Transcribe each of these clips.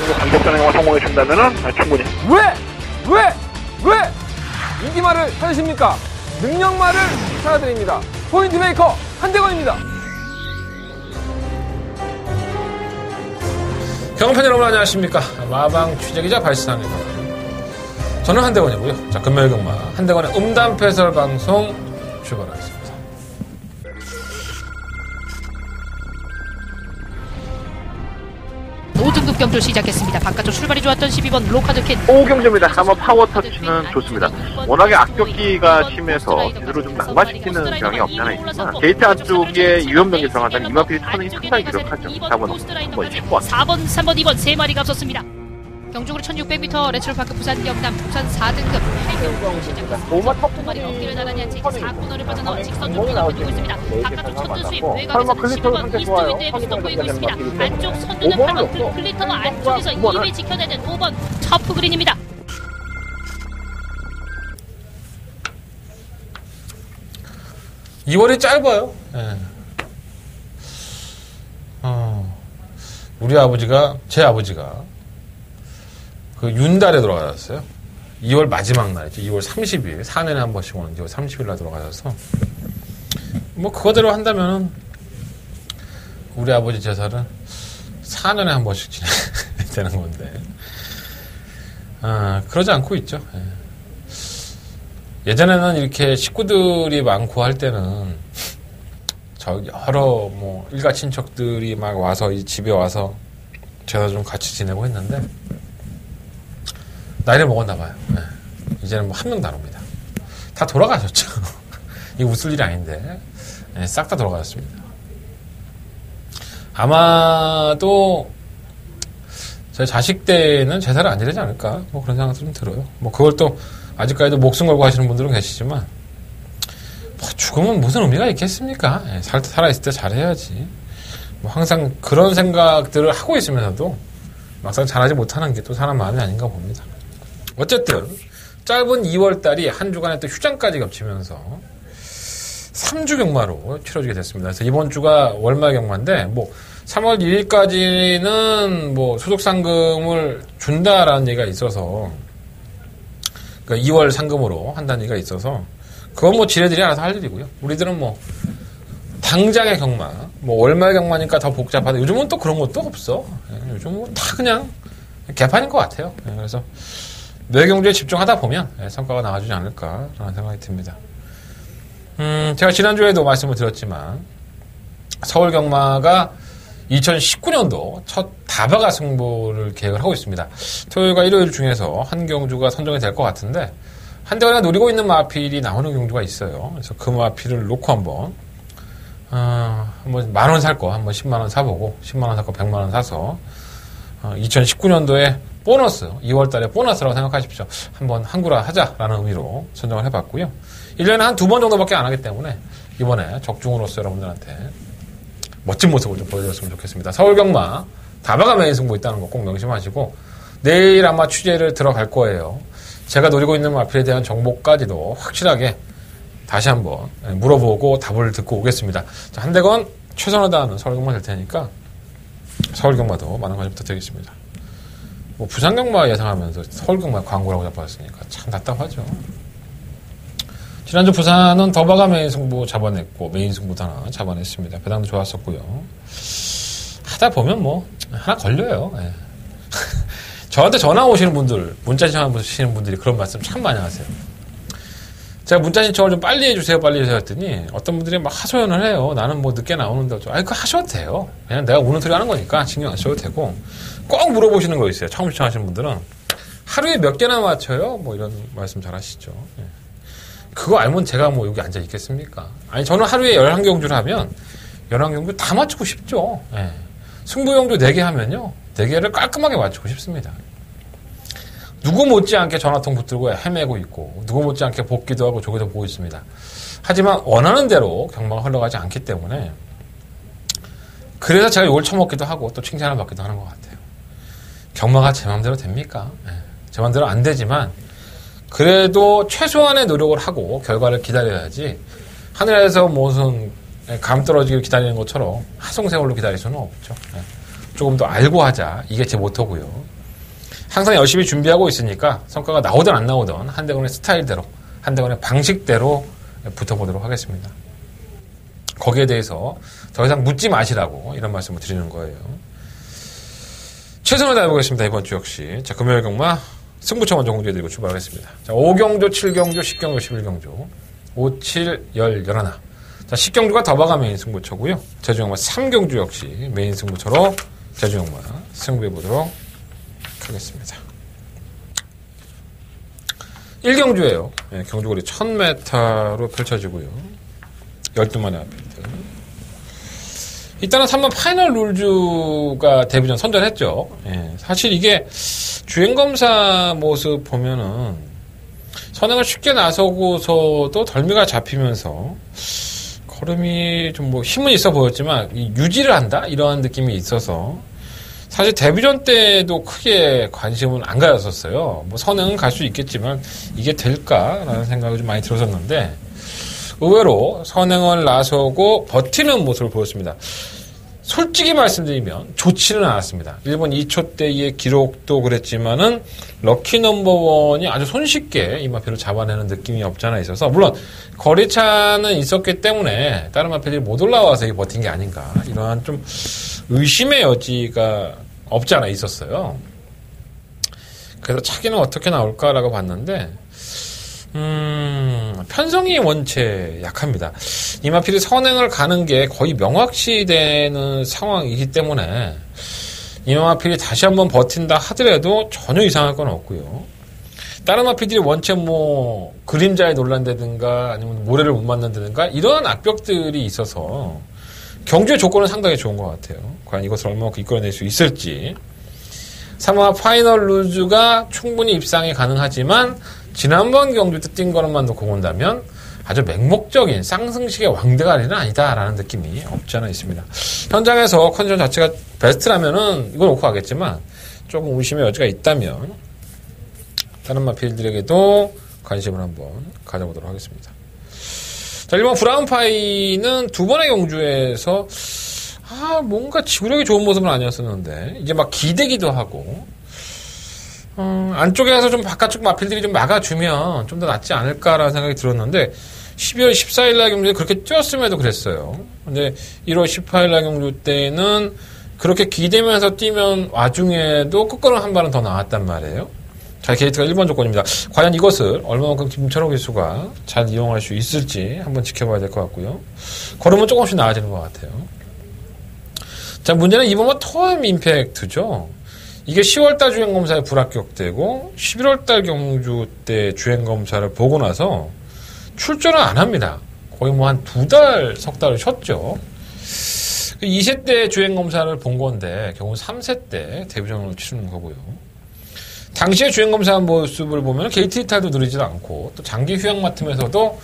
정도 강력전에 성공해준다면은 충분히. 왜 인기말을 찾으십니까? 능력말을 찾아드립니다. 포인트 메이커 한대건입니다. 경험팬 여러분 안녕하십니까? 마방 취재기자 발상입니다. 저는 한대건이고요. 자, 금요일경마 한대건의 음담패설 방송 출발하겠습니다. 노등급 경주 시작했습니다. 바깥쪽 출발이 좋았던 12번 로카드캔. 오경주입니다. 아마 파워터치는 좋습니다. 워낙에 악격기가 심해서 제대로 좀 낙마시키는 경향이 없지 않아 있지만 게이트 안쪽에 유연병이 들어간다면 이마필 터닝이 상당히 유력하죠. 4번 10번 4번 3번 2번 3마리가 앞섰습니다. 경중으로 1600m 레츠로파크 부산 경남 부산 4등급 8경주 시작했습니다. 2마리가 어깨를 나란히 한 채 4코너를 빠져나와 직선으로 앞두고 있습니다. 바깥쪽 선두 수입 외곽에서 11번 이스트윈드의 모습도 보이고 있습니다. 안쪽 선두는 8번 클리터가 안쪽에서 2위 지켜내는 5번 터프 그린입니다. (2월이) 짧아요. 네. 우리 아버지가 제 아버지가 그 윤달에 돌아가셨어요. 2월 마지막 날이죠. 2월 30일. 4년에 한 번씩 오는 2월 30일 날 돌아가셔서 뭐 그거대로 한다면은 우리 아버지 제사는 4년에 한 번씩 지내야 되는 건데 그러지 않고 있죠. 예전에는 이렇게 식구들이 많고 할 때는 여러 뭐 일가 친척들이 막 와서 이 집에 와서 제사 좀 같이 지내고 했는데 나이를 먹었나 봐요. 네. 이제는 뭐 한 명도 안 옵니다. 다 돌아가셨죠. 이게 웃을 일이 아닌데 네, 싹 다 돌아가셨습니다. 아마도 저희 자식 때는 제사를 안 지내지 않을까 뭐 그런 생각도 좀 들어요. 뭐 그걸 또 아직까지도 목숨 걸고 하시는 분들은 계시지만 뭐 죽으면 무슨 의미가 있겠습니까? 네, 살아있을 때 잘해야지. 뭐 항상 그런 생각들을 하고 있으면서도 막상 잘하지 못하는 게 또 사람 마음이 아닌가 봅니다. 어쨌든 짧은 2월달이 한 주간의 또 휴장까지 겹치면서 3주 경마로 치러지게 됐습니다. 그래서 이번 주가 월말 경마인데 뭐 3월 1일까지는 뭐 소속 상금을 준다라는 얘기가 있어서 그러니까 2월 상금으로 한다는 얘기가 있어서 그건 뭐 지네들이 알아서 할 일이고요. 우리들은 뭐 당장의 경마 뭐 월말 경마니까 더 복잡하다. 요즘은 또 그런 것도 없어. 요즘은 뭐 다 그냥 개판인 것 같아요. 그래서 매경주에 집중하다 보면 성과가 나와주지 않을까라는 생각이 듭니다. 제가 지난주에도 말씀을 드렸지만 서울경마가 2019년도 첫 다바가 승부를 계획을 하고 있습니다. 토요일과 일요일 중에서 한 경주가 선정이 될 것 같은데 한대원이가 노리고 있는 마필이 나오는 경주가 있어요. 그래서 그 마필을 놓고 한번 만원 살 거 한번 10만원 사보고 10만원 살 거 100만원 사서 2019년도에 보너스, 2월달에 보너스라고 생각하십시오. 한번 한구라 하자라는 의미로 선정을 해봤고요. 1년에 한 2번 정도밖에 안 하기 때문에 이번에 적중으로서 여러분들한테 멋진 모습을 좀 보여드렸으면 좋겠습니다. 서울경마 다바가 메인 승부 있다는 거 꼭 명심하시고 내일 아마 취재를 들어갈 거예요. 제가 노리고 있는 마필에 대한 정보까지도 확실하게 다시 한번 물어보고 답을 듣고 오겠습니다. 자, 한대건 최선을 다하는 서울경마 될 테니까 서울경마도 많은 관심 부탁드리겠습니다. 뭐 부산경마 예상하면서 서울경마 광고라고 잡았으니까 참 답답하죠. 지난주 부산은 더바가 메인 승부 잡아냈고 메인 승부도 하나 잡아냈습니다. 배당도 좋았었고요. 하다 보면 뭐 하나 걸려요. 네. 저한테 전화 오시는 분들, 문자 신청하시는 분들이 그런 말씀 참 많이 하세요. 제가 문자 신청을 좀 빨리 해주세요, 빨리 해주세요 했더니 어떤 분들이 막 하소연을 해요. 나는 뭐 늦게 나오는데 그거 하셔도 돼요. 그냥 내가 우는 소리 하는 거니까 신경 안 써도 되고 꼭 물어보시는 거 있어요. 처음 신청하시는 분들은 하루에 몇 개나 맞춰요? 뭐 이런 말씀 잘 하시죠. 예. 그거 알면 제가 뭐 여기 앉아 있겠습니까? 아니 저는 하루에 11경주를 하면 11경주 다 맞추고 싶죠. 예. 승부경주 4개 하면요 4개를 깔끔하게 맞추고 싶습니다. 누구 못지않게 전화통 붙들고 헤매고 있고 누구 못지않게 복기도 하고 조기도 보고 있습니다. 하지만 원하는 대로 경마가 흘러가지 않기 때문에 그래서 제가 욕을 처먹기도 하고 또 칭찬을 받기도 하는 것 같아요. 경마가 제 마음대로 됩니까? 제 마음대로 안 되지만 그래도 최소한의 노력을 하고 결과를 기다려야지 하늘에서 무슨 감 떨어지기를 기다리는 것처럼 하송세월로 기다릴 수는 없죠. 조금 더 알고 하자. 이게 제 모토고요. 항상 열심히 준비하고 있으니까 성과가 나오든 안 나오든 한대건의 스타일대로, 한대건의 방식대로 붙어보도록 하겠습니다. 거기에 대해서 더 이상 묻지 마시라고 이런 말씀을 드리는 거예요. 최선을 다해보겠습니다. 이번 주 역시. 자, 금요일 경마 승부처 먼저 공개해드리고 출발하겠습니다. 자, 5경조, 7경조, 10경조, 11경조, 5, 7, 10, 11. 자, 10경주가 더바가 메인 승부처고요. 제주영마 3경주 역시 메인 승부처로 제주영마 승부해보도록 하겠습니다. 1경주예요. 네, 경주거리 1000m로 펼쳐지고요. 12만의 아필드. 일단은 3번 파이널 룰즈가 데뷔전 선전했죠. 예, 사실 이게 주행검사 모습 보면은 선행을 쉽게 나서고서도 덜미가 잡히면서 걸음이 좀 뭐 힘은 있어 보였지만 유지를 한다? 이런 느낌이 있어서 사실 데뷔전 때도 크게 관심은 안 가졌었어요. 뭐 선행은 갈 수 있겠지만 이게 될까라는 생각이 좀 많이 들었었는데 의외로 선행을 나서고 버티는 모습을 보였습니다. 솔직히 말씀드리면 좋지는 않았습니다. 1번 2초 대의 기록도 그랬지만은 럭키 넘버원이 아주 손쉽게 이 마필을 잡아내는 느낌이 없지 않아 있어서 물론 거리차는 있었기 때문에 다른 마필들이 못 올라와서 버틴 게 아닌가 이러한 좀 의심의 여지가 없지 않아 있었어요. 그래서 차기는 어떻게 나올까라고 봤는데 편성이 원체 약합니다. 이마필이 선행을 가는 게 거의 명확시 되는 상황이기 때문에 이마필이 다시 한번 버틴다 하더라도 전혀 이상할 건 없고요. 다른 마필들이 원체 뭐 그림자에 놀란다든가 아니면 모래를 못 맞는다든가 이러한 악벽들이 있어서 경주의 조건은 상당히 좋은 것 같아요. 과연 이것을 얼마만큼 이끌어낼 수 있을지. 3화 파이널 루즈가 충분히 입상이 가능하지만 지난번 경주 때 뛴 거로만 놓고 본다면 아주 맹목적인 쌍승식의 왕대가리는 아니다라는 느낌이 없지 않아 있습니다. 현장에서 컨디션 자체가 베스트라면은 이걸 놓고 가겠지만 조금 의심의 여지가 있다면 다른 마필들에게도 관심을 한번 가져보도록 하겠습니다. 자, 1번 브라운파이는 두 번의 경주에서 뭔가 지구력이 좋은 모습은 아니었었는데 이제 막 기대기도 하고 안쪽에서 좀 바깥쪽 마필들이 좀 막아주면 좀 더 낫지 않을까라는 생각이 들었는데 12월 14일 날 경주에 그렇게 뛰었음에도 그랬어요. 근데 1월 18일 날 경주 때는 그렇게 기대면서 뛰면 와중에도 끝걸음 한 발은 더 나왔단 말이에요. 자, 게이트가 1번 조건입니다. 과연 이것을 얼마만큼 김철호 기수가 잘 이용할 수 있을지 한번 지켜봐야 될 것 같고요. 걸음은 조금씩 나아지는 것 같아요. 자, 문제는 이번은 토암 임팩트죠. 이게 10월달 주행검사에 불합격되고 11월달 경주 때 주행검사를 보고 나서 출전을 안 합니다. 거의 뭐 한 2달, 석 달을 쉬었죠. 2세 때 주행검사를 본 건데 결국 3세 때 데뷔전을 치르는 거고요. 당시에 주행검사 모습을 보면 게이트 이탈도 느리지도 않고 또 장기 휴양 맡으면서도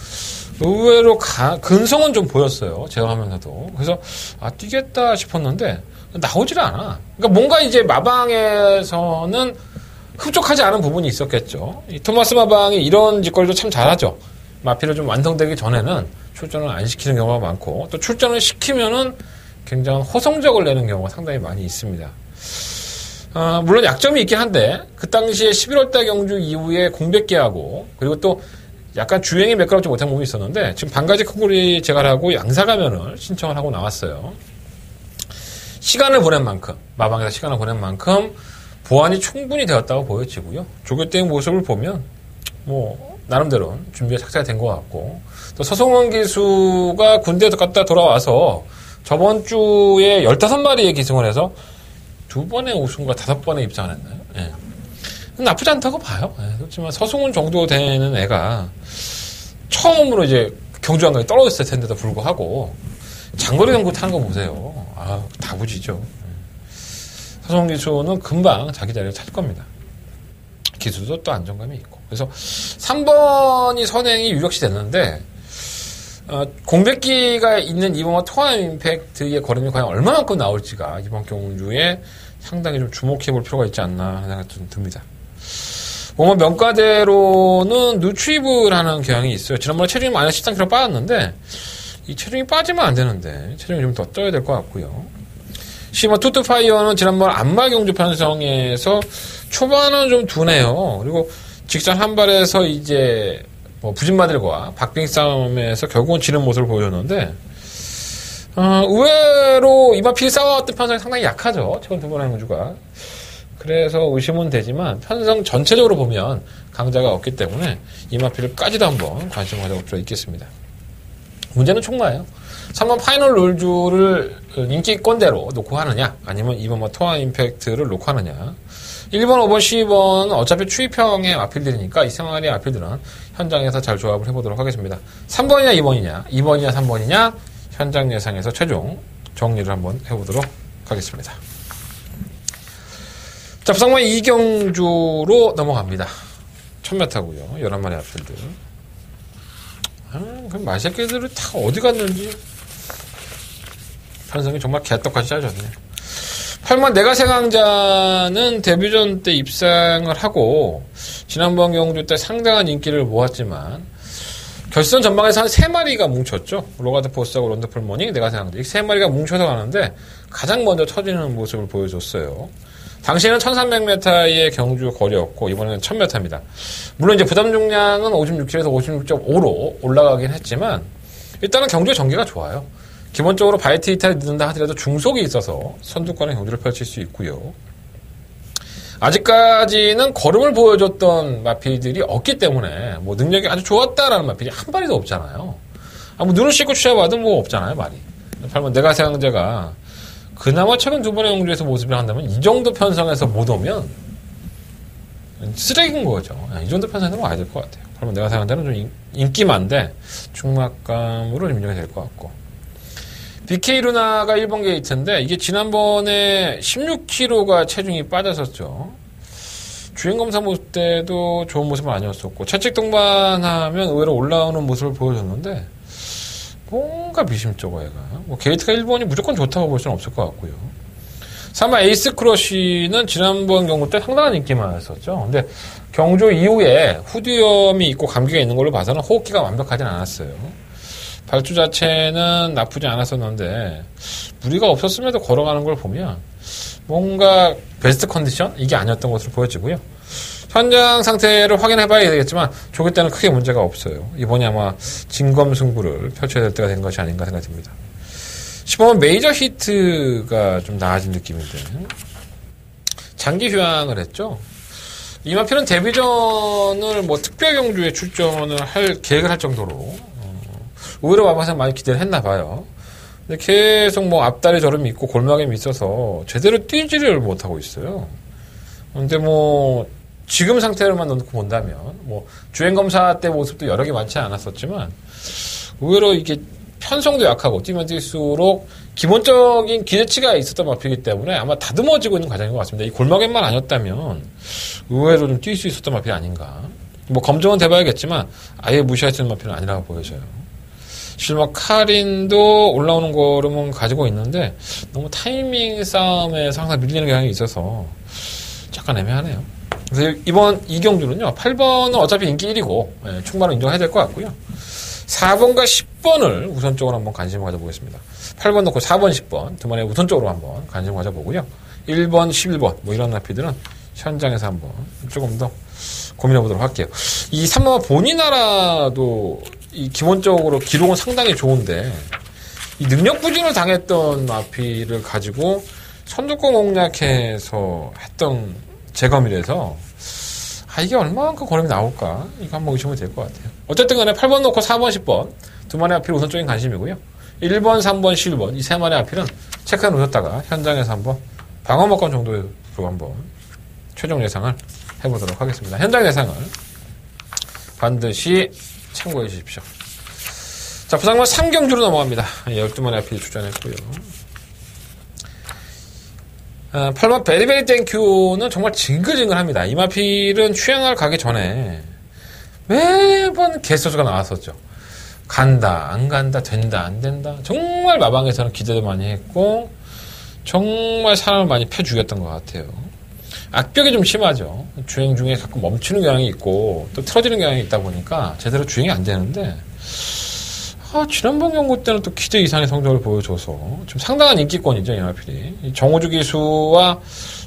의외로 근성은 좀 보였어요. 제어하면서도. 그래서 뛰겠다 싶었는데 나오질 않아. 그러니까 뭔가 이제 마방에서는 흡족하지 않은 부분이 있었겠죠. 이 토마스 마방이 이런 짓거리도 참 잘하죠. 마필을 좀 완성되기 전에는 출전을 안 시키는 경우가 많고 또 출전을 시키면은 굉장한 호성적을 내는 경우가 상당히 많이 있습니다. 물론 약점이 있긴 한데 그 당시에 11월달 경주 이후에 공백기하고 그리고 또 약간 주행이 매끄럽지 못한 부분이 있었는데 지금 반가지 콩고리 제갈하고 양사가면을 신청을 하고 나왔어요. 시간을 보낸 만큼 마방에서 시간을 보낸 만큼 보완이 충분히 되었다고 보여지고요. 조교 때의 모습을 보면 뭐 나름대로 준비가 착착 된 것 같고 또 서성원 기수가 군대에서 갔다 돌아와서 저번 주에 15마리의 기승을 해서 2번의 우승과 5번의 입상을 했나요? 예. 나쁘지 않다고 봐요. 예. 그렇지만 서승훈 정도 되는 애가 처음으로 이제 경주한강에 떨어졌을 텐데도 불구하고 장거리 경주 타는 거 보세요. 다부지죠. 서승훈 기수는 금방 자기 자리를 찾을 겁니다. 기수도 또 안정감이 있고. 그래서 3번이 선행이 유력시 됐는데 공백기가 있는 이번 토암 임팩트의 걸음이 과연 얼마만큼 나올지가 이번 경주에 상당히 좀 주목해 볼 필요가 있지 않나 하는 생각이 좀 듭니다. 명가대로는 누트리블 하는 경향이 있어요. 지난번에 체중이 마이너스 13kg 빠졌는데 이 체중이 빠지면 안 되는데 체중이 좀 더 떠야 될 것 같고요. 시마 투투파이어는 지난번 안마 경주 편성에서 초반은 좀 둔해요. 그리고 직전 한 발에서 이제 뭐 부진마들과 박빙 싸움에서 결국은 지는 모습을 보여줬는데 의외로 이마필이 싸워왔던 편성이 상당히 약하죠. 최근 두 번의 경주가. 그래서 의심은 되지만 편성 전체적으로 보면 강자가 없기 때문에 이마필까지도 한번 관심을 가져볼 필요가 있겠습니다. 문제는 총마예요. 3번 파이널 롤주를 인기권대로 놓고 하느냐 아니면 2번 뭐 토아 임팩트를 놓고 하느냐. 1번, 5번, 12번은 어차피 추입형의 마필들이니까 이 생활의 마필들은 현장에서 잘 조합을 해보도록 하겠습니다. 3번이냐 2번이냐 2번이냐 3번이냐 현장 예상에서 최종 정리를 한번 해보도록 하겠습니다. 자, 부상마 2경주로 넘어갑니다. 1000m고요. 11마리 마필들. 그럼 말새끼들이 다 어디 갔는지 편성이 정말 개떡같이 짜졌네. 8만 내가세강자는 데뷔전 때 입상을 하고 지난번 경주 때 상당한 인기를 모았지만 결선 전방에서 한 3마리가 뭉쳤죠. 로가드 포스하고 런더풀 모닝, 내가세강자 이 3마리가 뭉쳐서 가는데 가장 먼저 터지는 모습을 보여줬어요. 당시에는 1300m의 경주 거리였고 이번에는 1000m입니다. 물론 이제 부담 중량은 56kg에서 56.5로 올라가긴 했지만 일단은 경주의 전개가 좋아요. 기본적으로 바이트 이탈이 늦는다 하더라도 중속이 있어서 선두권의 경주를 펼칠 수 있고요. 아직까지는 걸음을 보여줬던 마필들이 없기 때문에 뭐 능력이 아주 좋았다라는 마필이 한 마리도 없잖아요. 뭐 눈을 씻고 취해봐도 뭐 없잖아요, 말이. 8번 내가세강자가 그나마 최근 두 번의 경주에서 모습을 한다면 이 정도 편성에서 못 오면 쓰레기인 거죠. 이 정도 편성에서 와야 될 것 같아요. 그러면 내가세강자는 좀 인기만데 중막감으로 인정이 될 것 같고. BK 루나가 1번 게이트인데 이게 지난번에 16kg가 체중이 빠졌었죠. 주행검사 모습 때도 좋은 모습은 아니었었고 채찍 동반하면 의외로 올라오는 모습을 보여줬는데 뭔가 미심쩍어 얘가. 뭐 게이트가 1번이 무조건 좋다고 볼 수는 없을 것 같고요. 3번 에이스 크러쉬는 지난번 경주 때 상당한 인기만 했었죠. 근데 경주 이후에 후두염이 있고 감기가 있는 걸로 봐서는 호흡기가 완벽하진 않았어요. 발주 자체는 나쁘지 않았었는데 무리가 없었음에도 걸어가는 걸 보면 뭔가 베스트 컨디션? 이게 아니었던 것으로 보여지고요. 현장 상태를 확인해 봐야 되겠지만 조기 때는 크게 문제가 없어요. 이번이 아마 진검승부를 펼쳐야 될 때가 된 것이 아닌가 생각이 듭니다. 15번 메이저 히트가 좀 나아진 느낌인데 장기 휴양을 했죠. 이마필은 데뷔전을 뭐 특별 경주에 출전을 할 계획을 할 정도로 의외로 와봐서 많이 기대를 했나 봐요. 근데 계속 뭐 앞다리 저름이 있고 골막염이 있어서 제대로 뛰지를 못하고 있어요. 근데 뭐 지금 상태로만 놓고 본다면 뭐 주행검사 때 모습도 여러 개 많지 않았었지만 의외로 이게 편성도 약하고 뛰면 뛸수록 기본적인 기대치가 있었던 마필이기 때문에 아마 다듬어지고 있는 과정인 것 같습니다. 이 골막염만 아니었다면 의외로 좀 뛸 수 있었던 마필이 아닌가. 뭐 검증은 돼봐야겠지만 아예 무시할 수 있는 마필은 아니라고 보여져요. 실버 카린도 올라오는 걸음은 가지고 있는데 너무 타이밍 싸움에서 항상 밀리는 경향이 있어서 약간 애매하네요. 그래서 이번 이경주는요 8번은 어차피 인기 1위고 충분히 인정해야 될 것 같고요. 4번과 10번을 우선적으로 한번 관심을 가져보겠습니다. 8번 넣고 4번, 10번 두 마리 우선적으로 한번 관심을 가져보고요. 1번, 11번 뭐 이런 나피들은 현장에서 한번 조금 더 고민해보도록 할게요. 이 3번 본인나라도 이 기본적으로 기록은 상당히 좋은데 이 능력 부진을 당했던 마피를 가지고 선두권 공략해서 했던 재검이라서 이게 얼마만큼 걸음이 나올까 이거 한번 의심이 될 것 같아요. 어쨌든 간에 8번 놓고 4번 10번 두 마리 앞필 우선적인 관심이고요. 1번 3번 11번 이 세 마리 앞필은 체크해 놓으셨다가 현장에서 한번 방어막권 정도로 한번 최종 예상을 해보도록 하겠습니다. 현장 예상을 반드시 참고해 주십시오. 자, 부상만 3경주로 넘어갑니다. 12마리 앞필 출전했고요. 8번 베리베리 땡큐는 정말 징글징글합니다. 이 마필은 휴양을 가기 전에 매번 개소수가 나왔었죠. 간다, 안 간다, 된다, 안 된다. 정말 마방에서는 기대도 많이 했고 정말 사람을 많이 패 죽였던 것 같아요. 악벽이 좀 심하죠. 주행 중에 가끔 멈추는 경향이 있고 또 틀어지는 경향이 있다 보니까 제대로 주행이 안 되는데 지난번 경고 때는 또 기대 이상의 성적을 보여줘서 좀 상당한 인기권이죠, 이마필이. 정호주 기수와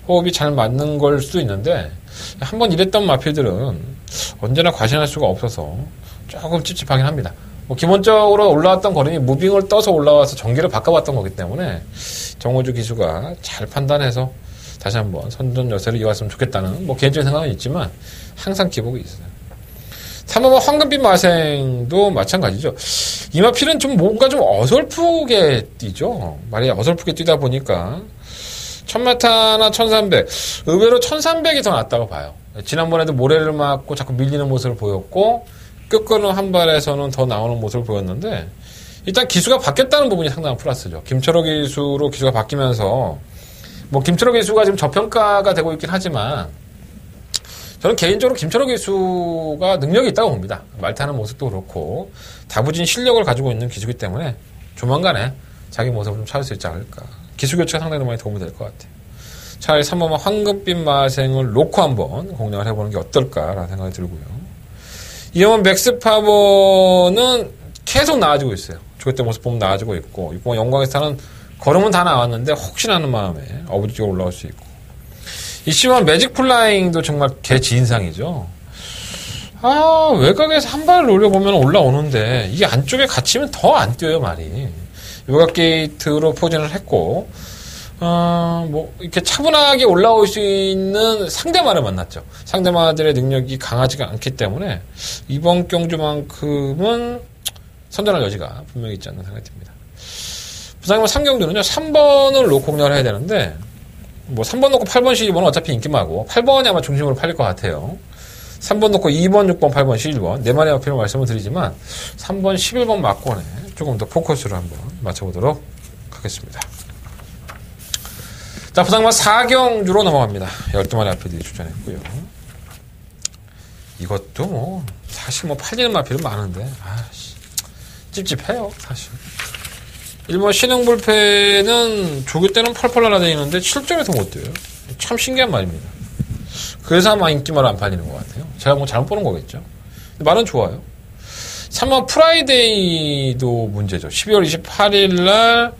호흡이 잘 맞는 걸 수도 있는데, 한번 이랬던 마필들은 언제나 과신할 수가 없어서 조금 찝찝하긴 합니다. 기본적으로 올라왔던 걸음이 무빙을 떠서 올라와서 전기를 바꿔봤던 거기 때문에 정호주 기수가 잘 판단해서 다시 한번 선전 여세를 이어갔으면 좋겠다는 개인적인 생각은 있지만 항상 기복이 있어요. 3번 황금빛 마생도 마찬가지죠. 이마필은 좀 뭔가 좀 어설프게 뛰죠. 말이 어설프게 뛰다 보니까 1000m나 1300 의외로 1300이 더 낫다고 봐요. 지난번에도 모래를 맞고 자꾸 밀리는 모습을 보였고 끝거는 한 발에서는 더 나오는 모습을 보였는데 일단 기수가 바뀌었다는 부분이 상당한 플러스죠. 김철호 기수로 기수가 바뀌면서 김철호 기수가 지금 저평가가 되고 있긴 하지만 저는 개인적으로 김철호 기수가 능력이 있다고 봅니다. 말타는 모습도 그렇고 다부진 실력을 가지고 있는 기수이기 때문에 조만간에 자기 모습을 좀 찾을 수 있지 않을까. 기수 교체가 상당히 많이 도움이 될 것 같아요. 차라리 3번만 황금빛 마생을 놓고 한번 공략을 해보는 게 어떨까라는 생각이 들고요. 2번 맥스파버는 계속 나아지고 있어요. 조개 모습 보면 나아지고 있고 6번 영광의스타는 걸음은 다 나왔는데 혹시나 하는 마음에 어부지 쪽으로 올라올 수 있고 이 10번 매직 플라잉도 정말 개지인상이죠. 외곽에서 한 발을 올려보면 올라오는데 이게 안쪽에 갇히면 더 안 뛰어요, 말이. 외곽 게이트로 포진을 했고 이렇게 차분하게 올라올 수 있는 상대마를 만났죠. 상대마들의 능력이 강하지가 않기 때문에 이번 경주만큼은 선전할 여지가 분명히 있지 않나 생각이 듭니다. 부산이면 3경주는요, 3번을 놓고 공략을 해야 되는데 3번 놓고 8번, 12번은 어차피 인기마고 8번이 아마 중심으로 팔릴 것 같아요. 3번 놓고 2번, 6번, 8번, 11번 4마리 앞으로 말씀을 드리지만 3번, 11번 막권에 조금 더 포커스를 한번 맞춰보도록 하겠습니다. 자, 부산만 4경주로 넘어갑니다. 12마리 앞에들이 출전했고요. 이것도 사실 팔리는 마필은 많은데 찝찝해요, 사실. 1번 신흥불패는 조교 때는 펄펄 날아다니는데 실전에서 못 뛰어요. 참 신기한 말입니다. 그래서 아마 인기말은 안 팔리는 것 같아요. 제가 잘못 보는 거겠죠. 말은 좋아요. 3번 프라이데이도 문제죠. 12월 28일 날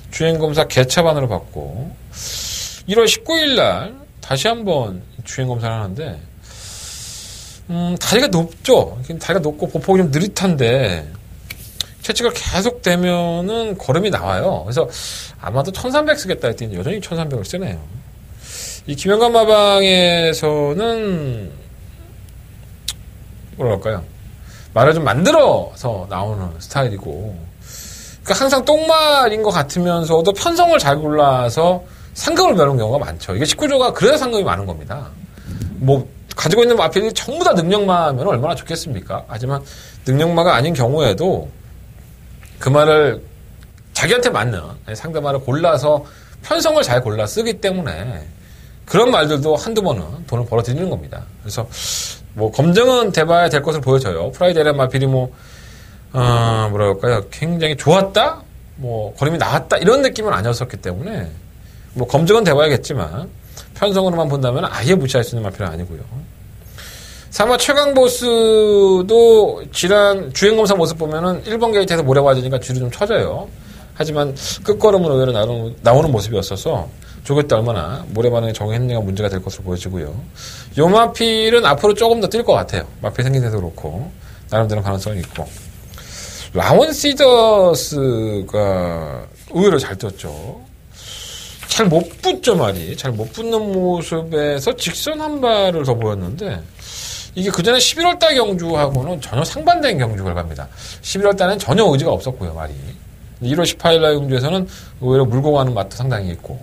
주행검사 개차반으로 받고 1월 19일 날 다시 한번 주행검사를 하는데 다리가 높죠. 다리가 높고 보폭이 좀 느릿한데 채찍을 계속 대면은 걸음이 나와요. 그래서 아마도 1300 쓰겠다 했더니 여전히 1300을 쓰네요. 이 김영관 마방에서는 뭐랄까요, 말을 좀 만들어서 나오는 스타일이고, 그러니까 항상 똥말인 것 같으면서도 편성을 잘 골라서 상금을 배우는 경우가 많죠. 이게 19조가 그래서 상금이 많은 겁니다. 가지고 있는 마필이 전부 다 능력마면 얼마나 좋겠습니까? 하지만 능력마가 아닌 경우에도 그 말을 자기한테 맞는 상대말을 골라서 편성을 잘 골라 쓰기 때문에 그런 말들도 한두 번은 돈을 벌어들이는 겁니다. 그래서 검증은 돼봐야 될 것으로 보여져요. 프라이데이란 마필이 뭐랄까요, 굉장히 좋았다? 걸음이 나왔다? 이런 느낌은 아니었었기 때문에 검증은 돼봐야겠지만 편성으로만 본다면 아예 무시할 수 있는 마필은 아니고요. 3화 최강보스도 지난 주행검사 모습 보면은 1번 게이트에서 모래 맞으니까 뒤로 좀 쳐져요. 하지만 끝걸음은 의외로 나오는 모습이었어서 조교 때 얼마나 모래 반응에 적응했느냐가 문제가 될 것으로 보여지고요. 요 마필은 앞으로 조금 더 뛸 것 같아요. 마필 생긴 데도 그렇고 나름대로 가능성이 있고. 라원 시더스가 의외로 잘 뛰었죠. 잘 못 붙죠, 말이. 잘 못 붙는 모습에서 직선 한 발을 더 보였는데 이게 그전에 11월달 경주하고는 전혀 상반된 경주 결과입니다. 11월달에는 전혀 의지가 없었고요, 말이. 1월 18일날 경주에서는 의외로 물고 가는 맛도 상당히 있고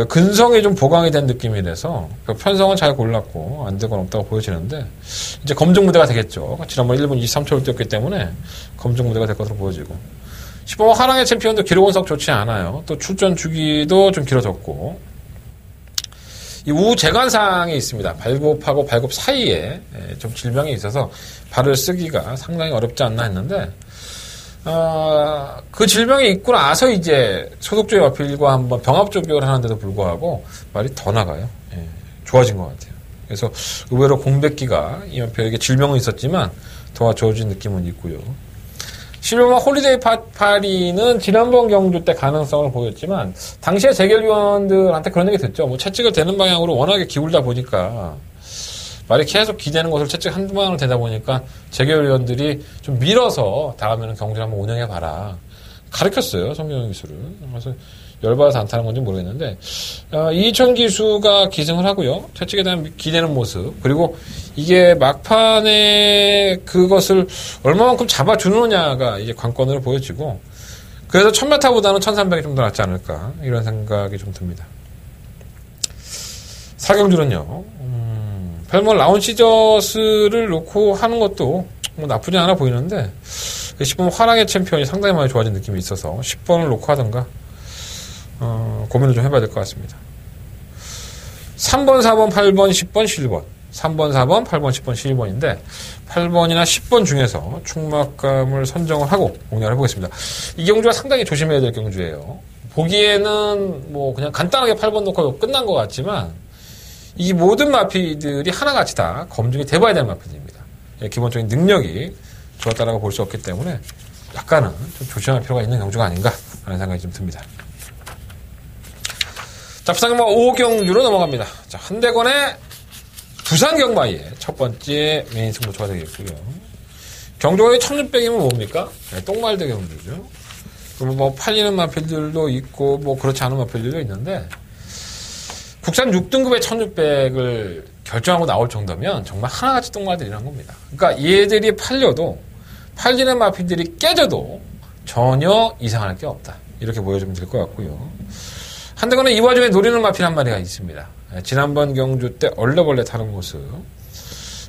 근성이 좀 보강이 된 느낌이라서 편성은 잘 골랐고 안 될 건 없다고 보여지는데 이제 검증 무대가 되겠죠. 지난번 1분 23초를 뛰었기 때문에 검증 무대가 될 것으로 보여지고 15번 하랑의 챔피언도 기록 원석 좋지 않아요. 또 출전 주기도 좀 길어졌고 이 우재관상이 있습니다. 발굽하고 발굽 사이에 좀 질병이 있어서 발을 쓰기가 상당히 어렵지 않나 했는데 그 질병이 있고 나서 이제 소독조의 마필과 한번 병합조교를 하는데도 불구하고 말이 더 나가요. 좋아진 것 같아요. 그래서 의외로 공백기가 이 마필에게 질병은 있었지만 도와줘진 느낌은 있고요. 11번 홀리데이 파리는 지난번 경주 때 가능성을 보였지만 당시에 재결위원들한테 그런 얘기 듣죠. 뭐 채찍을 대는 방향으로 워낙에 기울다 보니까 말이 계속 기대는 것을 채찍 한두 방향으로 대다 보니까 재결위원들이 좀 밀어서 다음에는 경주를 한번 운영해봐라. 가르쳤어요. 성경 기수를. 그래서 열받아서 안 타는 건지 모르겠는데 이희천 기수가 기승을 하고요. 채찍에 대한 기대는 모습 그리고 이게 막판에 그것을 얼마만큼 잡아주느냐가 이제 관건으로 보여지고 그래서 1000m보다는 1300이 좀 더 낫지 않을까 이런 생각이 좀 듭니다. 사경주는요. 펠몬 라운시저스를 놓고 하는 것도 뭐 나쁘지 않아 보이는데 10번 화랑의 챔피언이 상당히 많이 좋아진 느낌이 있어서 10번을 놓고 하던가 고민을 좀 해봐야 될 것 같습니다. 3번, 4번, 8번, 10번, 11번 3번, 4번, 8번, 10번, 11번인데 8번이나 10번 중에서 충막감을 선정을 하고 공략을 해보겠습니다. 이 경주가 상당히 조심해야 될 경주예요. 보기에는 뭐 그냥 간단하게 8번 놓고 끝난 것 같지만 이 모든 마피들이 하나같이 다 검증이 돼봐야 되는 마피들입니다. 기본적인 능력이 좋았다라고 볼 수 없기 때문에 약간은 좀 조심할 필요가 있는 경주가 아닌가 하는 생각이 좀 듭니다. 자, 부산경마 5경주로 넘어갑니다. 자, 한대건의 부산경마의 첫 번째 메인 승부처가 되겠고요. 경주가 1600이면 뭡니까? 네, 똥말대 경주죠. 그러면 뭐 팔리는 마필들도 있고 뭐 그렇지 않은 마필들도 있는데 국산 6등급의 1600을 결정하고 나올 정도면 정말 하나같이 똥말들이란 겁니다. 그러니까 얘들이 팔려도 팔리는 마필들이 깨져도 전혀 이상할 게 없다. 이렇게 보여주면 될 것 같고요. 한대건은 이 와중에 노리는 마필 한 마리가 있습니다. 지난번 경주 때 얼레벌레 타는 모습.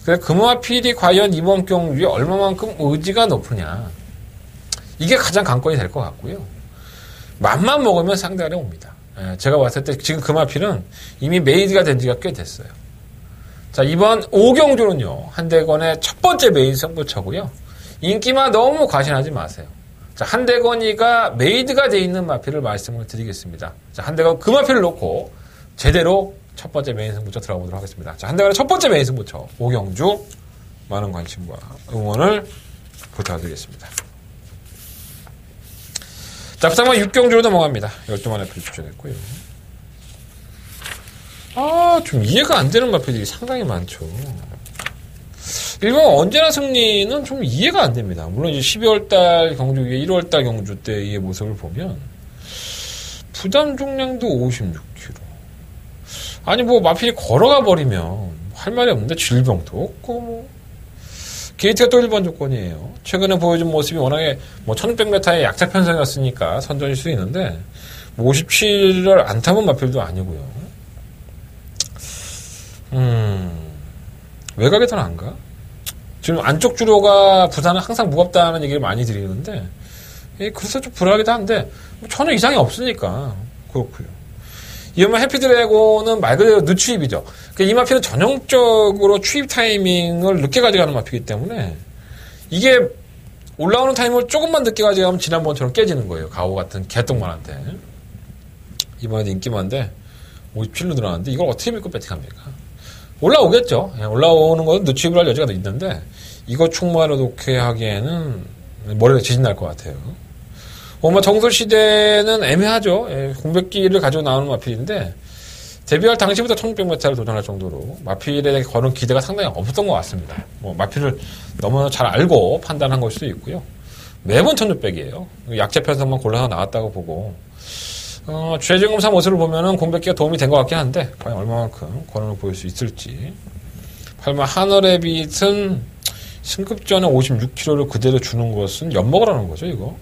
그래서 그 마필이 과연 이번 경주에 얼마만큼 의지가 높으냐. 이게 가장 관건이 될 것 같고요. 맘만 먹으면 상대가 옵니다. 제가 봤을 때 지금 그 마필은 이미 메이드가 된 지가 꽤 됐어요. 자, 이번 5경주는요. 한대건의 첫 번째 메인 승부처고요. 인기만 너무 과신하지 마세요. 자, 한대건이가 메이드가 돼 있는 마필을 말씀을 드리겠습니다. 자, 한대건 그 마필을 놓고 제대로 첫 번째 메인 승부처 들어가 보도록 하겠습니다. 자, 한대건의 첫 번째 메인 승부처 5경주 많은 관심과 응원을 부탁드리겠습니다. 자, 부산만 6경주로 넘어갑니다. 12만의 마필 추천했고요. 좀 이해가 안 되는 마필들이 상당히 많죠. 일본 언제나 승리는 좀 이해가 안 됩니다. 물론 이제 12월달 경주 위에 1월달 경주 때의 모습을 보면 부담 중량도 56kg. 아니 뭐 마필이 걸어가 버리면 할 말이 없는데 질병도 없고 뭐 게이트가 또 1번 조건이에요. 최근에 보여준 모습이 워낙에 뭐 1600m의 약자 편성이었으니까 선전일 수 있는데 뭐 57을 안 타본 마필도 아니고요. 외곽에 더 나은가? 지금 안쪽 주로가 부산은 항상 무겁다는 얘기를 많이 드리는데 그래서 좀 불안하기도 한데 전혀 이상이 없으니까 그렇고요. 이어만 해피드래곤은 말 그대로 늦추입이죠. 그러니까 이 마피는 전형적으로 추입 타이밍을 늦게 가져가는 마피이기 때문에 이게 올라오는 타이밍을 조금만 늦게 가져가면 지난번처럼 깨지는 거예요. 가오 같은 개똥만한테. 이번에도 인기만데 57로 늘어났는데 이걸 어떻게 믿고 배팅합니까? 올라오겠죠. 올라오는 것은 늦추입을 할 여지가 있는데 이거 충무하러 놓게 하기에는 머리가 지진 날 것 같아요. 정설시대는 애매하죠. 공백기를 가지고 나오는 마필인데 데뷔할 당시부터 1600m를 도전할 정도로 마필에 거는 기대가 상당히 없었던 것 같습니다. 뭐 마필을 너무 잘 알고 판단한 걸 수도 있고요. 매번 1600이에요. 약재 편성만 골라서 나왔다고 보고 주제증검사 모습을 보면은 공백기가 도움이 된 것 같긴 한데 과연 얼마만큼 권한을 보일 수 있을지. 8번 하너레빗은 승급 전에 56kg를 그대로 주는 것은 엿먹으라는 거죠, 이거.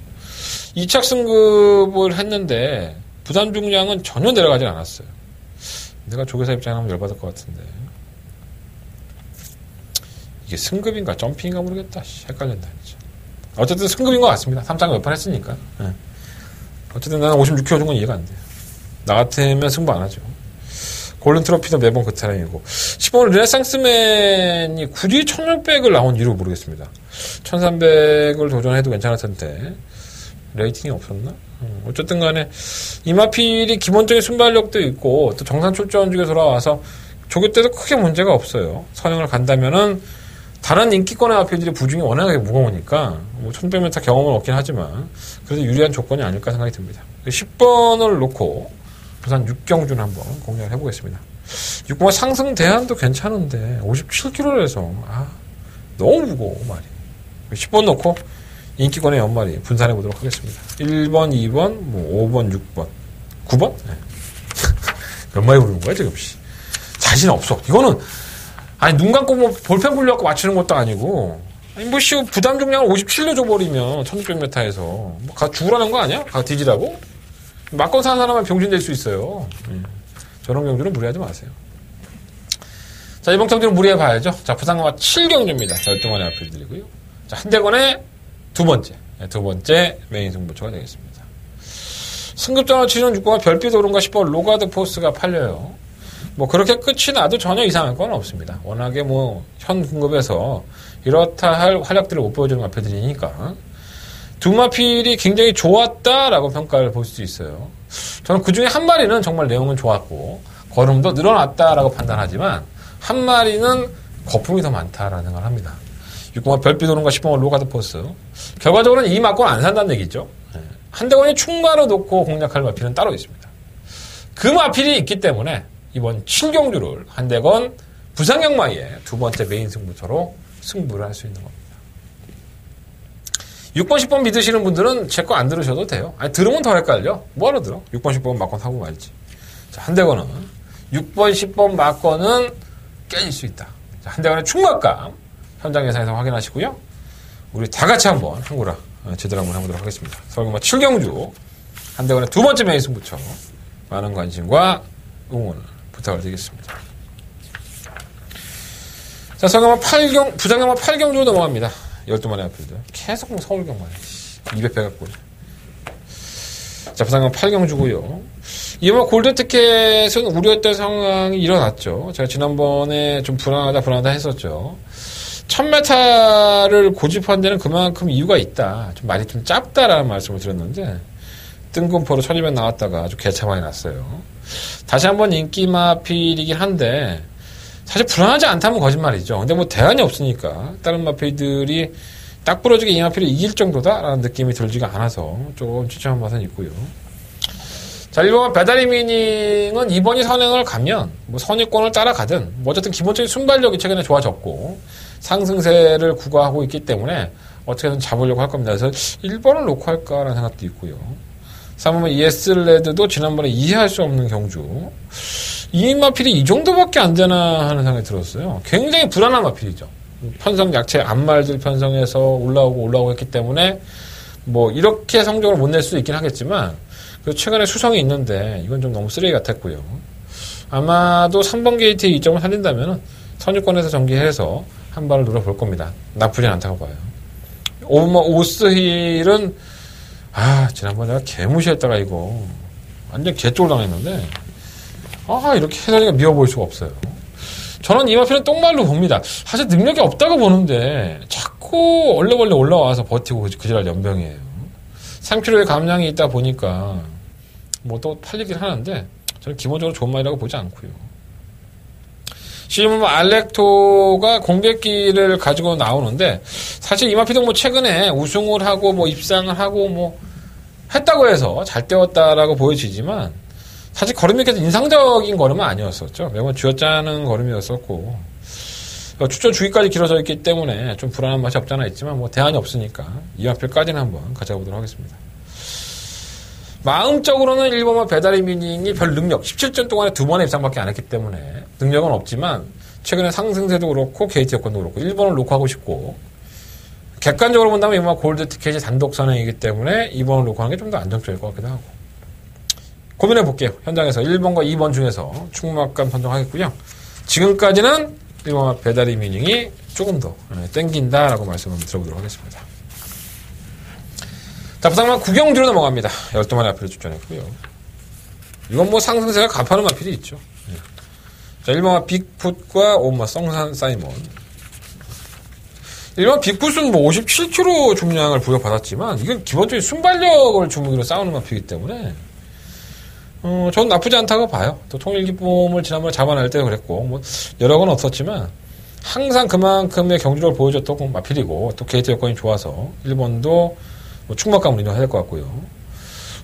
2착 승급을 했는데 부담 중량은 전혀 내려가지 않았어요. 내가 조교사 입장에 하면 열받을 것 같은데. 이게 승급인가 점핑인가 모르겠다. 헷갈린다, 진짜. 어쨌든 승급인 것 같습니다. 3장 몇 판 했으니까. 네. 어쨌든 나는 56kg 준 건 이해가 안 돼요. 나 같으면 승부 안 하죠. 골든 트로피도 매번 그 타임이고. 10번 르네상스맨이 굳이 1600을 나온 이유를 모르겠습니다. 1300을 도전해도 괜찮을 텐데 레이팅이 없었나? 어쨌든 간에 이마필이 기본적인 순발력도 있고 또 정상 출전 중에 돌아와서 조교 때도 크게 문제가 없어요. 선행을 간다면은 다른 인기권의 마필들이 부중이 워낙에 무거우니까, 1600m 경험은 없긴 하지만, 그래도 유리한 조건이 아닐까 생각이 듭니다. 10번을 놓고, 부산 6경주는 한번 공략을 해보겠습니다. 6번 상승 대안도 괜찮은데, 57km에서, 너무 무거워, 말이. 10번 놓고, 인기권의 연말이 분산해보도록 하겠습니다. 1번, 2번, 5번, 6번. 9번? 네. 몇 마리 부르는 거야, 지금? 자신 없어. 이거는, 눈 감고 볼펜 굴려갖고 맞추는 것도 아니고, 부담 중량을 57로 줘버리면, 1600m에서. 가 죽으라는 거 아니야? 가 뒤지라고? 막건 사는 사람은 병신 될 수 있어요. 저런 경주는 무리하지 마세요. 자, 이번 경주는 무리해봐야죠. 자, 부산강화 7경주입니다. 12마리 앞에 드리고요. 자, 한대건의 두 번째 메인 승부처가 되겠습니다. 승급전을 치는 6번과 별빛 오른과 10번 로가드 포스가 팔려요. 그렇게 끝이 나도 전혀 이상할 건 없습니다. 워낙에 현 등급에서 이렇다 할 활약들을 못 보여주는 마필들이니까. 두 마필이 굉장히 좋았다라고 평가를 볼 수 있어요. 저는 그 중에 한 마리는 정말 내용은 좋았고, 걸음도 늘어났다라고 판단하지만, 한 마리는 거품이 더 많다라는 생각을 합니다. 6번과 별빛 오른과 10번과 로가드 포스. 결과적으로는 이 마권 안 산다는 얘기죠. 한대건이 충마로 놓고 공략할 마필은 따로 있습니다. 그 마필이 있기 때문에 이번 7경주를 한대건 부산경마의 두 번째 메인 승부처로 승부를 할 수 있는 겁니다. 6번, 10번 믿으시는 분들은 제 거 안 들으셔도 돼요. 들으면 더 헷갈려. 뭐하러 들어? 6번, 10번 막건 하고 말지. 자, 한대건은 6번, 10번 막건은 깨질 수 있다. 자, 한대건의 충막감 현장 예상에서 확인하시고요. 우리 다 같이 한번 한구라 제대로 한번 해보도록 하겠습니다. 서울경마 7경주 한대건의 두 번째 메인 승부처 많은 관심과 응원을 부탁을 드리겠습니다. 자, 서울경마 부산경마 8경주로 넘어갑니다. 12마리 앞필들. 계속 서울경마네. 200배 갖고. 자, 부산경마 8경주고요. 이번 골드티켓은 우려했던 상황이 일어났죠. 제가 지난번에 좀 불안하다 했었죠. 1000m를 고집한 데는 그만큼 이유가 있다. 좀 말이 좀 짧다라는 말씀을 드렸는데, 뜬금포로 1200 나왔다가 아주 개차 많이 났어요. 다시 한번 인기 마필이긴 한데, 사실 불안하지 않다면 거짓말이죠. 근데 대안이 없으니까, 다른 마필들이 딱 부러지게 이 마필을 이길 정도다라는 느낌이 들지가 않아서 조금 추천한 맛은 있고요. 자, 1번 배달의 미닝은 2번이 선행을 가면, 선의권을 따라가든, 어쨌든 기본적인 순발력이 최근에 좋아졌고, 상승세를 구가하고 있기 때문에 어떻게든 잡으려고 할 겁니다. 그래서 1번을 놓고 할까라는 생각도 있고요. 3번은 ES레드도 지난번에 이해할 수 없는 경주. 이 마필이 이 정도밖에 안 되나 하는 생각이 들었어요. 굉장히 불안한 마필이죠. 편성 약체 안말들 편성해서 올라오고 했기 때문에 이렇게 성적을 못 낼 수 있긴 하겠지만 최근에 수성이 있는데 이건 좀 너무 쓰레기 같았고요. 아마도 3번 게이트의 이점을 살린다면 선유권에서 전개해서 한 발을 노려볼 겁니다. 나쁘진 않다고 봐요. 오스힐은 지난번에 내가 개무시했다가 이거 완전 개쫄 당했는데 이렇게 해설이가 미워 보일 수가 없어요. 저는 이 마필은 똥말로 봅니다. 사실 능력이 없다고 보는데 자꾸 얼레벌레 올라와서 버티고 그지랄 연병이에요. 3kg의 감량이 있다 보니까 또 팔리긴 하는데 저는 기본적으로 좋은 말이라고 보지 않고요. 시즌 알렉토가 공백기를 가지고 나오는데 사실 이 마필도 최근에 우승을 하고 입상을 하고 했다고 해서 잘 뛰었다라고 보여지지만 사실 걸음이 이렇게 인상적인 걸음은 아니었었죠. 매번 쥐어짜는 걸음이었었고 추천 주기까지 길어져 있기 때문에 좀 불안한 맛이 없지 않아 있지만 대안이 없으니까 이 마필까지는 한번 가져보도록 하겠습니다. 마음적으로는 1번과 배달의 미닝이 별 능력 17전 동안에 2번의 입상밖에 안 했기 때문에 능력은 없지만 최근에 상승세도 그렇고 게이트 여건도 그렇고 1번을 놓고 하고 싶고 객관적으로 본다면 이번 골드 티켓이 단독 선행이기 때문에 2번을 놓고 하는 게 좀 더 안정적일 것 같기도 하고 고민해 볼게요. 현장에서 1번과 2번 중에서 충막감 선정하겠고요. 지금까지는 1번과 배달의 미닝이 조금 더 땡긴다라고 말씀을 드려보도록 하겠습니다. 자, 부산만 9경주로 넘어갑니다. 12마리 앞을 추천했고요. 이건 상승세가 가파른 마필이 있죠. 자, 1번과 빅풋과 5번과 성산 사이먼. 1번 빅풋은 57kg 중량을 부여받았지만, 이건 기본적인 순발력을 주무기로 싸우는 마필이기 때문에, 전 나쁘지 않다고 봐요. 또 통일기쁨을 지난번에 잡아낼 때도 그랬고, 여러 건 없었지만, 항상 그만큼의 경주력을 보여줬던 마필이고 또 게이트 여건이 좋아서 일본도 뭐 충만감을 인정해야 될 것 같고요.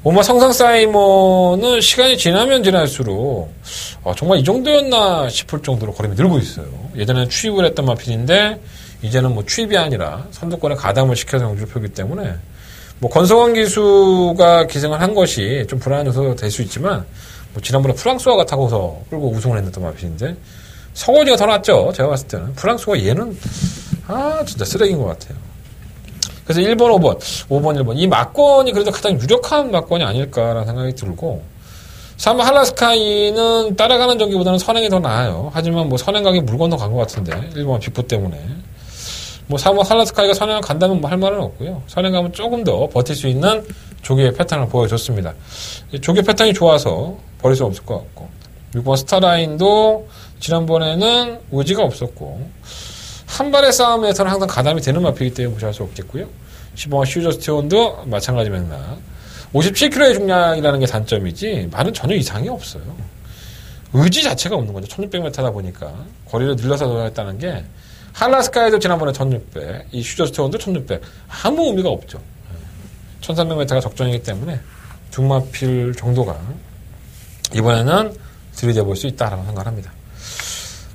오마 성상 사이먼은 시간이 지나면 지날수록 정말 이 정도였나 싶을 정도로 걸음이 늘고 있어요. 예전에는 추입을 했던 마필인데 이제는 뭐 추입이 아니라 선두권에 가담을 시켜서 경주를 펴기 때문에 뭐 권성원 기수가 기승을 한 것이 좀 불안한 요소가 될 수 있지만 뭐 지난번에 프랑스와가 타고서 끌고 우승을 했던 마필인데 성원이가 더 낫죠. 제가 봤을 때는 프랑스와 얘는 진짜 쓰레기인 것 같아요. 그래서 1번, 5번, 1번 이 막권이 그래도 가장 유력한 막권이 아닐까라는 생각이 들고 3번 할라스카이는 따라가는 전기보다는 선행이 더 나아요. 하지만 뭐 선행각이 물 건너 간 것 같은데 1번 빅포 때문에 뭐 4번 할라스카이가 선행을 간다면 뭐 할 말은 없고요. 선행가면 조금 더 버틸 수 있는 조기의 패턴을 보여줬습니다. 조기 패턴이 좋아서 버릴 수 없을 것 같고 6번 스타라인도 지난번에는 의지가 없었고 한 발의 싸움에서는 항상 가담이 되는 마필이기 때문에 무시할 수 없겠고요. 10번 슈저스티온도 마찬가지 맥락 57kg의 중량이라는 게 단점이지 말은 전혀 이상이 없어요. 의지 자체가 없는 거죠. 1600m다 보니까 거리를 늘려서 돌아했다는 게 할라스카이도 지난번에 1600, 이 슈저스티온도 1600 아무 의미가 없죠. 1300m가 적정이기 때문에 중마필 정도가 이번에는 들이대볼 수 있다라고 생각합니다.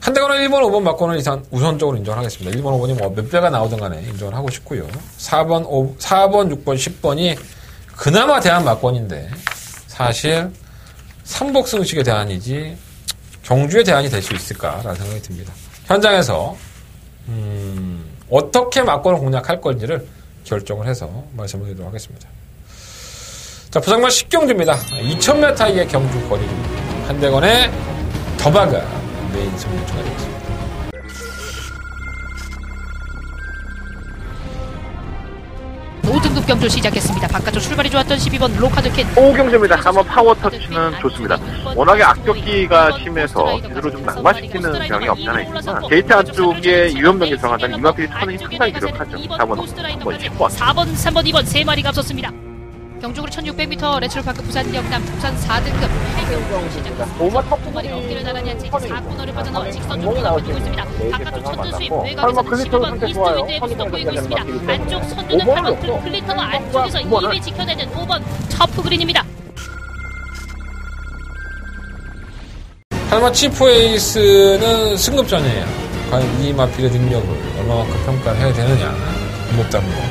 한대거는 1번, 5번 막권을 우선적으로 인정을 하겠습니다. 1번, 5번이 뭐 몇 배가 나오든 간에 인정을 하고 싶고요. 4번, 6번, 10번이 그나마 대한 막권인데 사실 삼복승식의 대안이지 경주의 대안이 될 수 있을까라는 생각이 듭니다. 현장에서 어떻게 막권을 공략할 건지를 결정을 해서 말씀을 드리도록 하겠습니다. 자, 부산만 10경주입니다. 2000m의 경주 거리 한대건의 더바가 메인 승부처가 되겠습니다. 노등급 경주 시작했습니다. 바깥쪽 출발이 좋았던 12번 로카드킨 5경주입니다. 한번 파워 터치는 좋습니다. 워낙에 악격기가 심해서 제대로 좀 낙마시키는 경향이 없잖아 있지만 게이트 안쪽에 유연병이 들어간다는 이마필이 터닝이 상당히 유력하죠. 4번, 10번. 4번, 3번, 2번 세 마리가 앞섰습니다. 경주구리 1600m 레츠로파크 부산 경남 부산 4등급 8경주 시작했습니다. 두 마리가 어깨를 나란히 한 채 4코너를 빠져나와 직선으로 나오고 있습니다. 바깥쪽 선두 수입 외곽에서는 12번 이스트윈드의 모습도 보이고 있습니다. 안쪽 선두는 8번 클리터가 안쪽에서 2위 지켜내는 5번 터프 그린입니다. 8번 치프 에이스는 승급전이에요. 과연 이 마필의 능력을 얼마만큼 평가를 해야 되느냐 못답니다.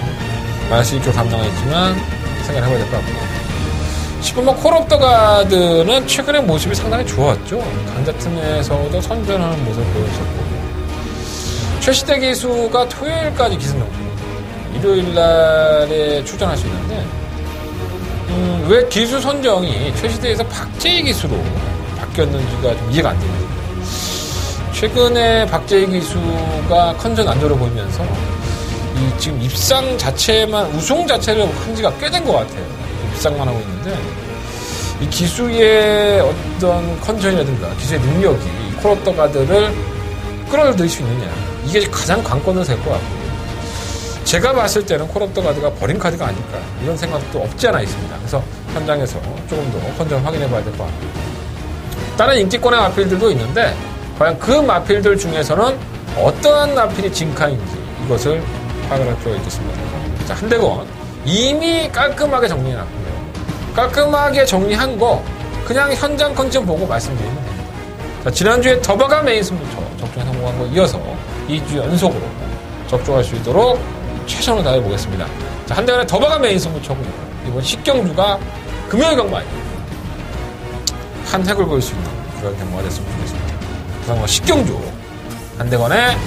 말실조 감당했지만 생각해봐야 될 것 같고 10번 콜 오브 더 가드는 최근에 모습이 상당히 좋았죠. 강자 틈에서도 선전하는 모습을 보여줬고 최시대 기수가 토요일까지 기승전주 일요일날에 출전할 수 있는데 왜 기수 선정이 최시대에서 박재희 기수로 바뀌었는지가 좀 이해가 안 됩니다. 최근에 박재희 기수가 컨전 안정을 보이면서 이 지금 입상 자체만 우승 자체를 한 지가 꽤 된 것 같아요. 입상만 하고 있는데 이 기수의 어떤 컨디션이라든가 기수의 능력이 이 콜 오브 더 가드를 끌어들일 수 있느냐 이게 가장 관건으로 될 것 같고 제가 봤을 때는 콜 오브 더 가드가 버린 카드가 아닐까 이런 생각도 없지 않아 있습니다. 그래서 현장에서 조금 더 컨디션을 확인해 봐야 될 것 같고 다른 인기권의 마필들도 있는데 과연 그 마필들 중에서는 어떠한 마필이 진카인지 이것을 파악을 할 필요가 있겠습니다. 자, 한대건 이미 깔끔하게 정리해놨고요. 깔끔하게 정리한 거 그냥 현장 컨디션 보고 말씀드리면 됩니다. 자, 지난주에 더바가 메인 승부처 적중에 성공한 거 이어서 2주 연속으로 적중할 수 있도록 최선을 다해보겠습니다. 자, 한대건의 더바가 메인 승부처고요. 이번 10경주가 금요일 경마 아닙니다. 한 획을 보일 수 있는 그런 경마가 됐으면 좋겠습니다. 부산과 10경주 한대건의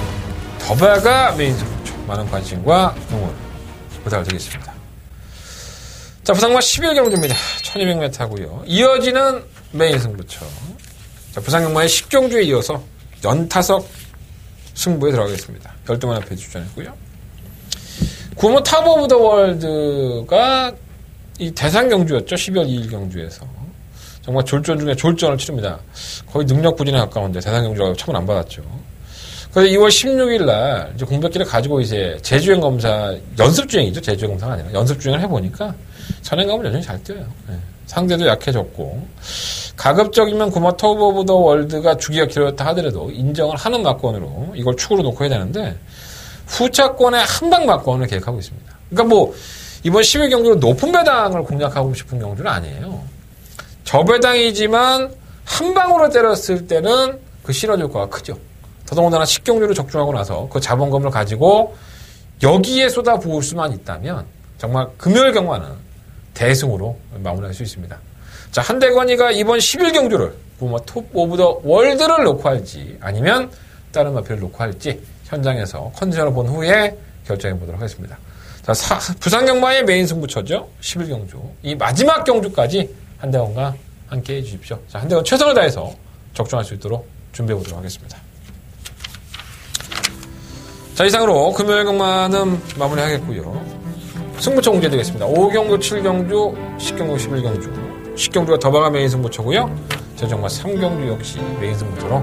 더바가 메인 승부처 많은 관심과 응원 부탁드리겠습니다. 자, 부산과 11경주입니다. 1200m고요. 이어지는 메인 승부처. 자, 부산경마의 10경주에 이어서 연타석 승부에 들어가겠습니다. 12만 앞에 출전했고요. 9번 탑 오브 더 월드가 이 대상 경주였죠. 12월 2일 경주에서. 정말 졸전 중에 졸전을 치릅니다. 거의 능력 부진에 가까운데 대상 경주가 처분 안 받았죠. 그래서 2월 16일 날 이제 공백기를 가지고 이제 제주행 검사 연습 주행이죠. 제주행 검사가 아니라 연습 주행을 해보니까 선행 검은 여전히 잘 뛰어요. 네. 상대도 약해졌고 가급적이면 구마 터보 오브 더 월드가 주기가 길어졌다 하더라도 인정을 하는 막권으로 이걸 축으로 놓고 해야 되는데 후차권에 한방 막권을 계획하고 있습니다. 그러니까 뭐 이번 10일 경주로 높은 배당을 공략하고 싶은 경주는 아니에요. 저배당이지만 한 방으로 때렸을 때는 그 실어줄 효과가 크죠. 더더군다나 10경주를 적중하고 나서 그 자본금을 가지고 여기에 쏟아부을 수만 있다면 정말 금요일 경마는 대승으로 마무리할 수 있습니다. 자, 한대건이가 이번 11경주를 구마 톱 오브 더 월드를 놓고 할지 아니면 다른 마필을 놓고 할지 현장에서 컨디션을 본 후에 결정해 보도록 하겠습니다. 자, 부산 경마의 메인 승부처죠. 11경주. 이 마지막 경주까지 한대건과 함께 해 주십시오. 자, 한대건 최선을 다해서 적중할 수 있도록 준비해 보도록 하겠습니다. 자, 이상으로 금요일 경마는 마무리하겠고요. 승부처 공개되겠습니다. 5경주, 7경주, 10경주, 11경주. 10경주가 더바가 메인 승부처고요. 제정마 3경주 역시 메인 승부처로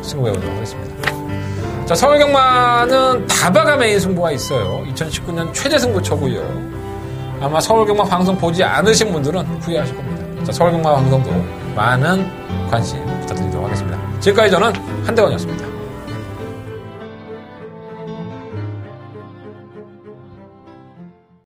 승부해 보도록 하겠습니다. 자, 서울 경마는 다바가 메인 승부가 있어요. 2019년 최대 승부처고요. 아마 서울 경마 방송 보지 않으신 분들은 후회하실 겁니다. 자, 서울 경마 방송도 많은 관심 부탁드리도록 하겠습니다. 지금까지 저는 한대건이었습니다.